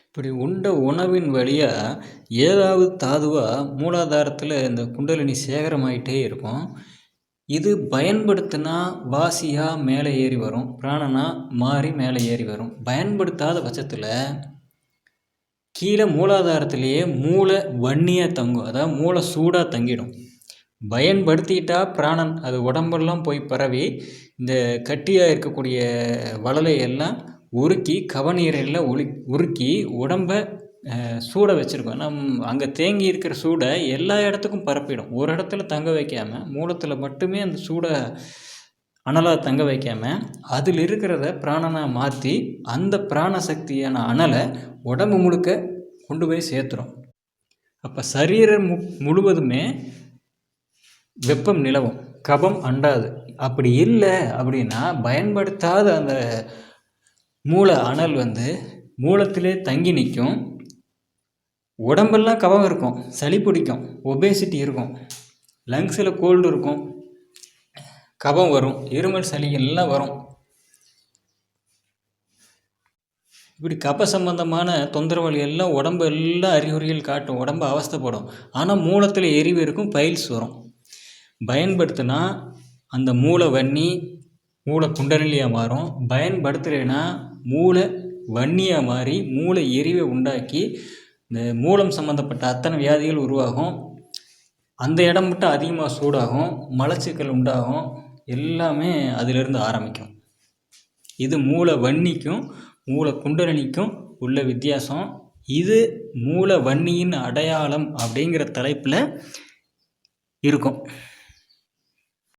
இப்படி உண்ட உணவின் வழியாக ஏதாவது தாதுவாக மூலாதாரத்தில் இந்த குண்டலினி சேகரமாயிட்டே இருக்கும். இது பயன்படுத்தினா வாசியாக மேலே ஏறி வரும், பிராணனா மாறி மேலே ஏறி வரும். பயன்படுத்தாத பட்சத்தில் கீழே மூலாதாரத்திலேயே மூளை வன்னியாக தங்கும், அதாவது மூளை சூடாக தங்கிடும். பயன்படுத்திட்டா பிராணன் அது உடம்பெல்லாம் போய் பரவி இந்த கட்டியாக இருக்கக்கூடிய வளலை எல்லாம் உருக்கி கவநீரில் உருக்கி உடம்பை சூட வச்சுருக்கோம். அங்கே தேங்கி இருக்கிற சூடை எல்லா இடத்துக்கும் பரப்பிடும். ஒரு இடத்துல தங்க வைக்காமல் மூலத்தில் மட்டுமே அந்த சூடை அனலாக தங்க வைக்காமல் அதில் இருக்கிறத பிராணனாக மாற்றி அந்த பிராணசக்தியான அனலை உடம்பு முழுக்க கொண்டு போய் சேர்த்துரும். அப்போ சரீரம் முழுவதுமே வெப்பம் நிலவும், கபம் அண்டாது. அப்படி இல்லை அப்படின்னா பயன்படுத்தாத அந்த மூளை அனல் மூலத்திலே தங்கி நிற்கும். உடம்பெல்லாம் கபம் இருக்கும், சளி பிடிக்கும், ஒபேசிட்டி இருக்கும், லங்ஸில் கோல்டு இருக்கும், கபம் வரும், இருமல் சளி எல்லாம் வரும். இப்படி கப சம்பந்தமான தொந்தரவுகள் எல்லாம் உடம்பு எல்லாம் அறிகுறிகள் காட்டும், உடம்பு அவஸ்தைப்படும். ஆனால் மூலத்தில் எரிவு இருக்கும், பைல்ஸ் வரும். பயன்படுத்தினா அந்த மூளை வன்னி மூளை குண்டலினியாக மாறும். பயன்படுத்துகிறேன்னா மூளை வன்னியாக மாறி மூளை எரிவை உண்டாக்கி இந்த மூலம் சம்மந்தப்பட்ட அத்தனை வியாதிகள் உருவாகும். அந்த இடம் மட்டும் அதிகமாக சூடாகும், மலச்சிக்கல் உண்டாகும், எல்லாமே அதிலிருந்து ஆரம்பிக்கும். இது மூளை வன்னிக்கும் மூளை குண்டலினிக்கும் உள்ள வித்தியாசம். இது மூளை வன்னியின் அடையாளம் அப்படிங்கிற தலைப்பில் இருக்கும்.